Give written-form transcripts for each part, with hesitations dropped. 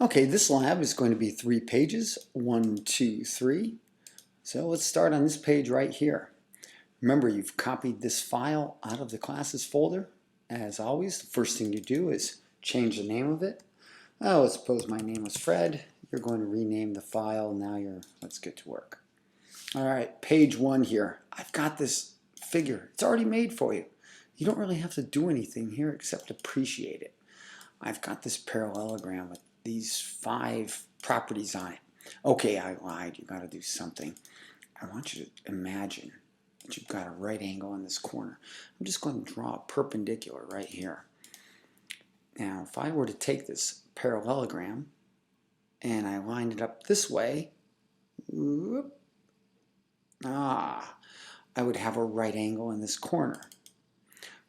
Okay, this lab is going to be 3 pages, 1, 2, 3. So let's start on this page right here. Remember, you've copied this file out of the classes folder. As always, the first thing you do is change the name of it. Oh, let's suppose my name was Fred. You're going to rename the file. Let's get to work. All right, page 1 here. I've got this figure. It's already made for you. You don't really have to do anything here except appreciate it. I've got this parallelogram with these 5 properties on it. Okay, I lied. You got to do something. I want you to imagine that you've got a right angle in this corner. I'm just going to draw a perpendicular right here. Now, if I were to take this parallelogram and I lined it up this way, I would have a right angle in this corner.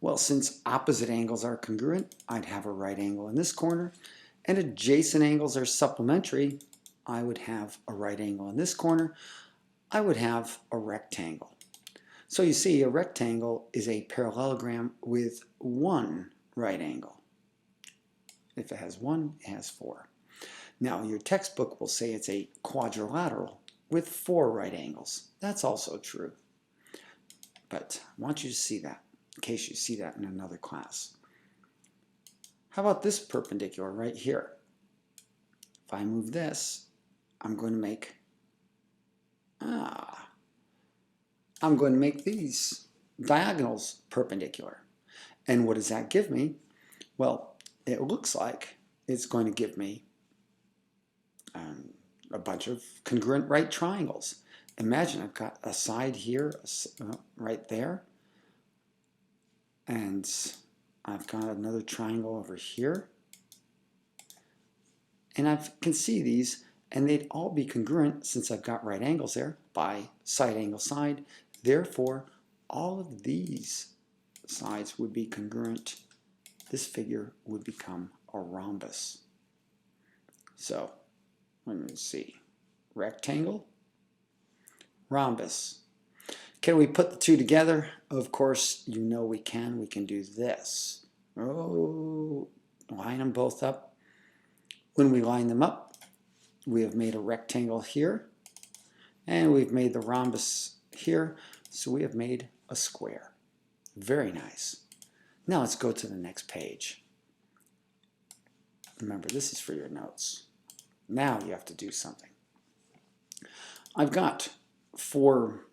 Well, since opposite angles are congruent, I'd have a right angle in this corner, and adjacent angles are supplementary, I would have a right angle in this corner. I would have a rectangle. So you see, a rectangle is a parallelogram with 1 right angle. If it has 1, it has 4. Now, your textbook will say it's a quadrilateral with 4 right angles. That's also true. But I want you to see that, in case you see that in another class. How about this perpendicular right here? If I move this, I'm going to make these diagonals perpendicular. And what does that give me? Well, it looks like it's going to give me a bunch of congruent right triangles. Imagine I've got a side here, right there, and I've got another triangle over here. And I can see these, and they'd all be congruent since I've got right angles there by side angle side. Therefore, all of these sides would be congruent. This figure would become a rhombus. So, let me see. Rectangle, rhombus. Can we put the two together? Of course, you know we can. We can do this. Oh, line them both up. When we line them up, we have made a rectangle here, and we've made the rhombus here, so we have made a square. Very nice. Now let's go to the next page. Remember, this is for your notes. Now you have to do something. I've got 4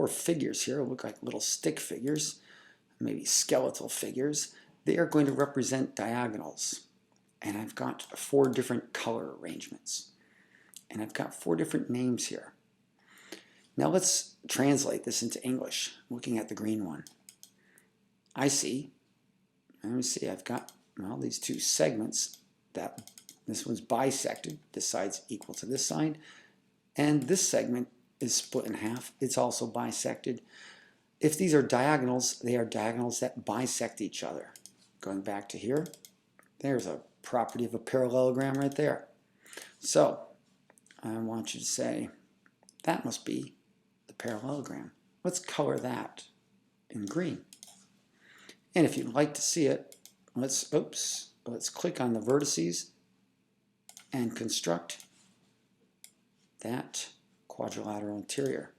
figures here. They look like little stick figures, maybe skeletal figures. They are going to represent diagonals. And I've got 4 different color arrangements. And I've got 4 different names here. Now let's translate this into English, looking at the green one. Let me see, I've got, these 2 segments. This one's bisected. This side's equal to this side. And this segment is split in half. It's also bisected. If these are diagonals, they are diagonals that bisect each other. Going back to here, there's a property of a parallelogram right there. So I want you to say that must be the parallelogram. Let's color that in green. And if you'd like to see it, let's click on the vertices and construct that quadrilateral interior.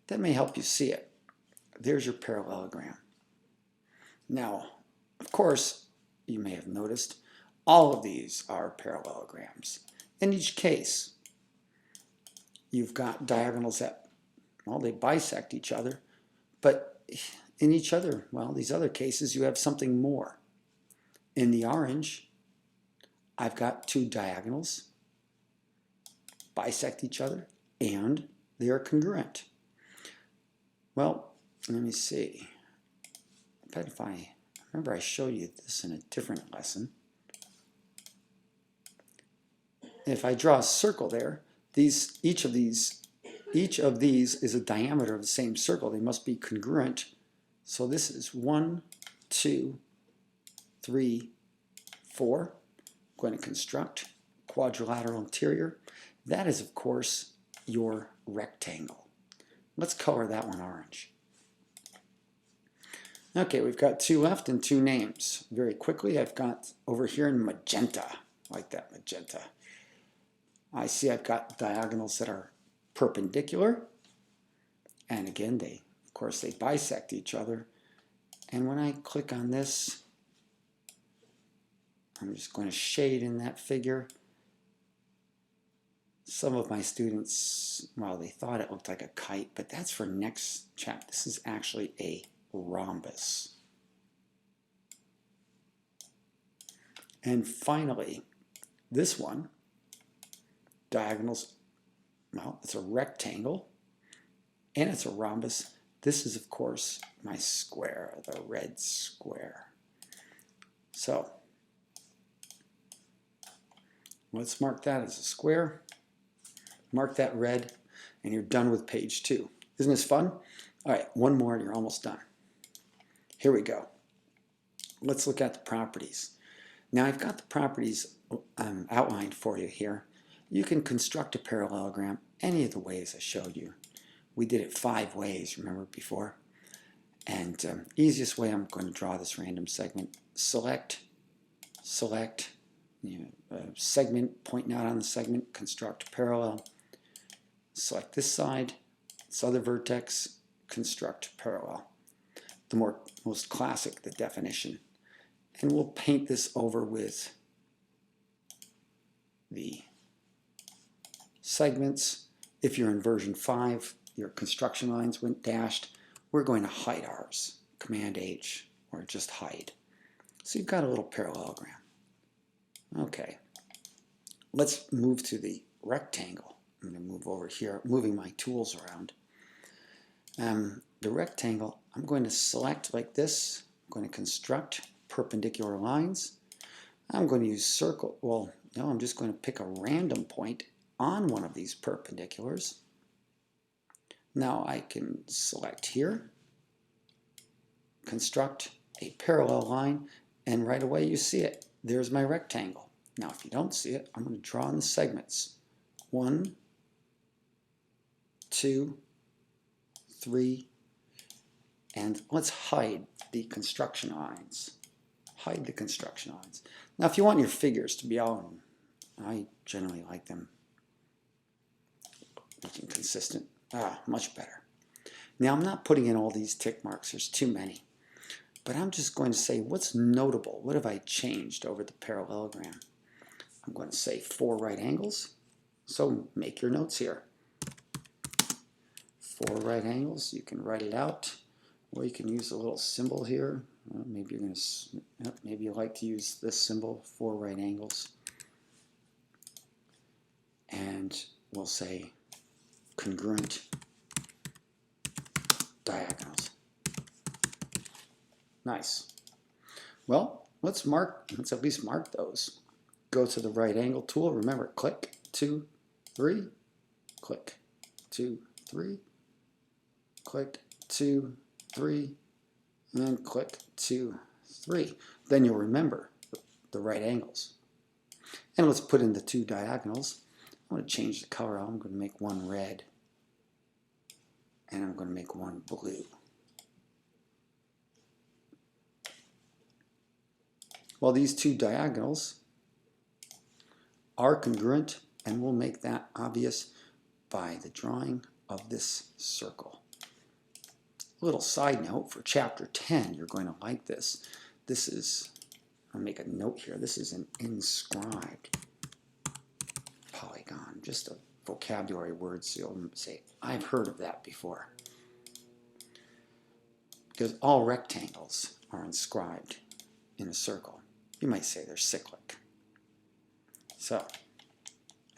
That may help you see it. There's your parallelogram. Now, of course, you may have noticed all of these are parallelograms. In each case, you've got diagonals that, they bisect each other, but in these other cases, you have something more. In the orange, I've got 2 diagonals, bisect each other, and they are congruent. Well, let me see. I bet if I remember I showed you this in a different lesson. If I draw a circle there, each of these is a diameter of the same circle. They must be congruent. So this is 1, 2, 3, 4. I'm going to construct quadrilateral interior. That is, of course, your rectangle. Let's color that one orange. Okay, we've got 2 left and 2 names. Very quickly, I've got over here in magenta. like that magenta. I see I've got diagonals that are perpendicular. And again, of course, they bisect each other. And when I click on this, I'm just going to shade in that figure. Some of my students, well, they thought it looked like a kite, but that's for next chapter. This is actually a rhombus. And finally, this one, diagonals, well, it's a rectangle and it's a rhombus. This is, of course, my square, the red square. So let's mark that as a square. Mark that red, and you're done with page 2. Isn't this fun? All right, one more and you're almost done. Here we go. Let's look at the properties. Now I've got the properties outlined for you here. You can construct a parallelogram any of the ways I showed you. We did it 5 ways, remember before? And easiest way, I'm going to draw this random segment. Select, segment, pointing out on the segment, construct parallel. Select this side, this other vertex, construct parallel. The most classic, the definition. And we'll paint this over with the segments. If you're in version 5, your construction lines went dashed. We're going to hide ours. Command H, or just hide. So you've got a little parallelogram. Okay, let's move to the rectangle. I'm going to move over here, moving my tools around. The rectangle, I'm going to select like this. I'm going to construct perpendicular lines. I'm going to use circle. Well, no, I'm just going to pick a random point on one of these perpendiculars. Now I can select here, construct a parallel line, and right away you see it. There's my rectangle. Now if you don't see it, I'm going to draw in the segments. 1, 2, 3, and let's hide the construction lines. Hide the construction lines. Now if you want your figures to be all, I generally like them looking consistent. Much better. Now I'm not putting in all these tick marks, there's too many. But I'm just going to say what's notable, what have I changed over the parallelogram? I'm going to say 4 right angles, so make your notes here. 4 right angles, you can write it out, or you can use a little symbol here. Well, maybe you're going to, maybe you like to use this symbol, 4 right angles. And we'll say congruent diagonals. Nice. Well, let's at least mark those. Go to the right angle tool. Remember, click, 2, 3, click, 2, 3, click, 2, 3, and click, 2, 3. Then you'll remember the right angles. And let's put in the 2 diagonals. I'm going to change the color. I'm going to make one red. And I'm going to make one blue. Well, these 2 diagonals are congruent, and we'll make that obvious by the drawing of this circle. A little side note for chapter 10, you're going to like this. This is, I'll make a note here, this is an inscribed polygon, just a vocabulary word, so you'll say, I've heard of that before. Because all rectangles are inscribed in a circle. You might say they're cyclic. So,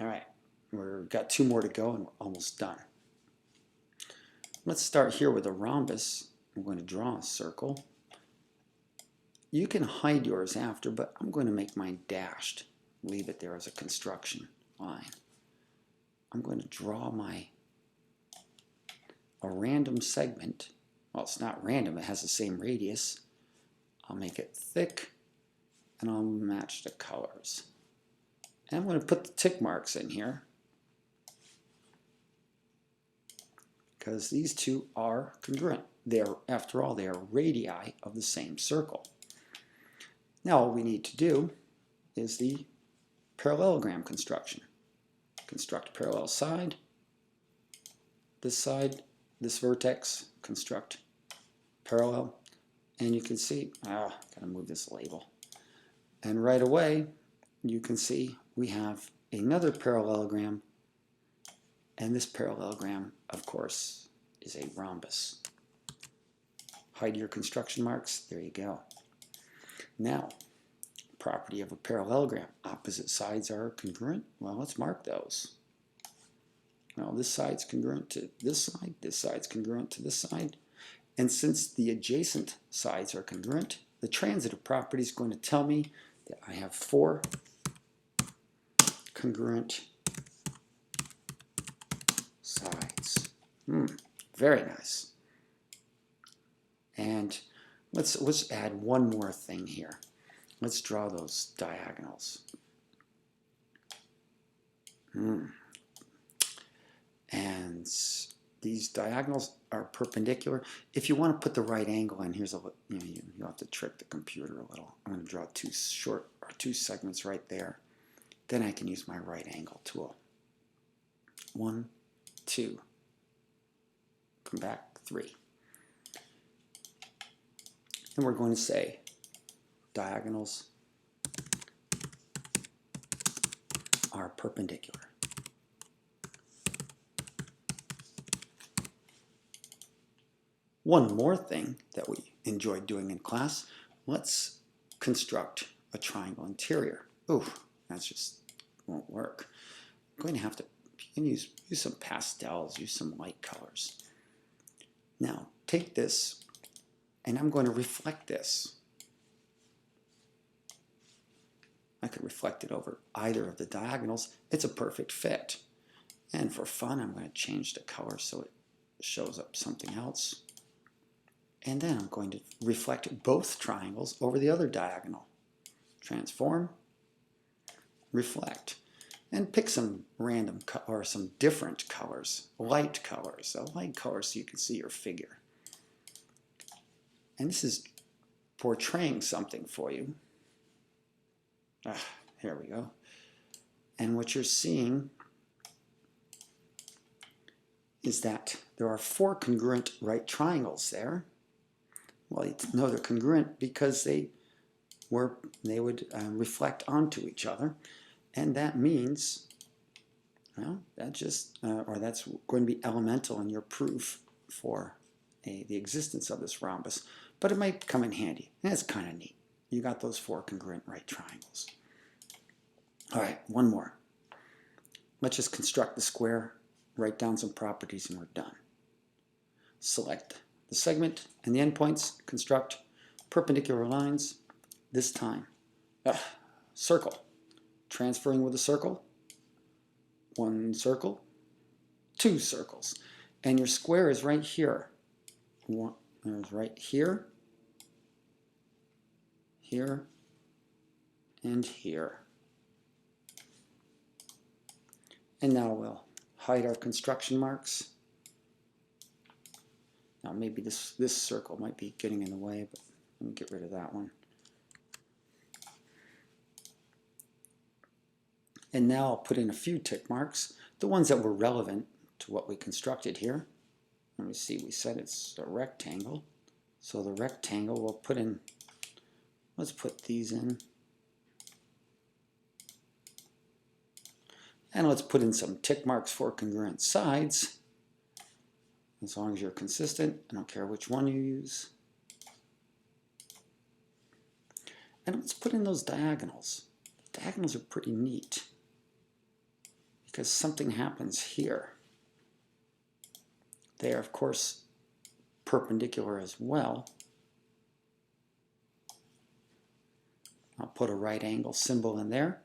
all right, we've got 2 more to go and we're almost done. Let's start here with a rhombus. I'm going to draw a circle. You can hide yours after, but I'm going to make mine dashed. Leave it there as a construction line. I'm going to draw a random segment. Well, it's not random, it has the same radius. I'll make it thick, and I'll match the colors. And I'm going to put the tick marks in here, because these 2 are congruent. After all, they are radii of the same circle. Now all we need to do is the parallelogram construction. Construct parallel side, this vertex, construct parallel, and you can see, gotta move this label. And right away, you can see we have another parallelogram, and this parallelogram, of course, is a rhombus. Hide your construction marks, there you go. Now, property of a parallelogram, opposite sides are congruent. Well, let's mark those. Well, this side's congruent to this side's congruent to this side. And since the adjacent sides are congruent, the transitive property is going to tell me that I have 4 congruent sides. Very nice. And let's add one more thing here. Let's draw those diagonals. And these diagonals are perpendicular. If you want to put the right angle in, here's you'll have to trick the computer a little. I'm going to draw 2 segments right there. Then I can use my right angle tool. 1, 2. Come back, 3. And we're going to say diagonals are perpendicular. One more thing that we enjoyed doing in class, let's construct a triangle interior. That just won't work. I'm going to have to use some pastels, use some light colors. Now, take this, and I'm going to reflect this. I could reflect it over either of the diagonals. It's a perfect fit. And for fun, I'm going to change the color so it shows up something else. And then I'm going to reflect both triangles over the other diagonal. Transform, reflect, and pick some random or some different colors, light colors, a light color so you can see your figure. And this is portraying something for you. Here we go. And what you're seeing is that there are 4 congruent right triangles there. Well, you know they're congruent because they would reflect onto each other, and that means, well, that's going to be elemental in your proof for the existence of this rhombus. But it might come in handy, and it's kind of neat. You got those 4 congruent right triangles. All right, one more. Let's just construct the square, write down some properties, and we're done. Select the segment and the endpoints, construct perpendicular lines. This time, circle. Transferring with a circle, 1 circle, 2 circles. And your square is right here. There's right here, here, and here. And now we'll hide our construction marks. Now maybe this circle might be getting in the way, but let me get rid of that one. And now I'll put in a few tick marks, the ones that were relevant to what we constructed here. Let me see, we said it's a rectangle. So the rectangle we'll put in, let's put these in. And let's put in some tick marks for congruent sides. As long as you're consistent, I don't care which one you use. And let's put in those diagonals. Diagonals are pretty neat because something happens here. They are, of course, perpendicular as well. I'll put a right angle symbol in there.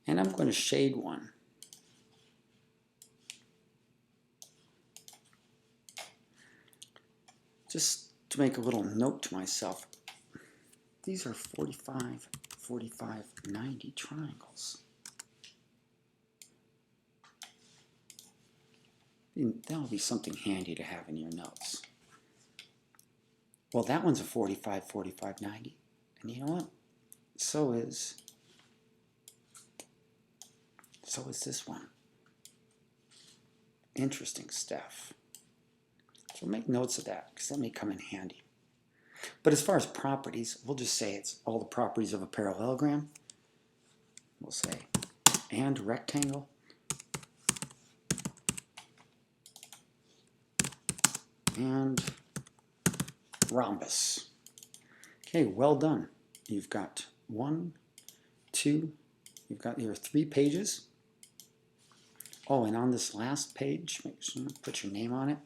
And I'm going to shade one. Just to make a little note to myself, these are 45, 45, 90 triangles. That'll be something handy to have in your notes. Well, that one's a 45, 45, 90. And you know what? So is this one. Interesting stuff. So make notes of that because that may come in handy. But as far as properties, we'll just say it's all the properties of a parallelogram. We'll say and rectangle and rhombus. Okay, well done. You've got 1, 2, you've got your 3 pages. Oh, and on this last page, make sure you put your name on it,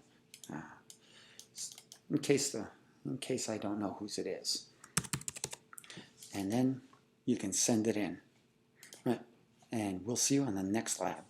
in case I don't know whose it is. And then you can send it in. Right. And we'll see you on the next lab.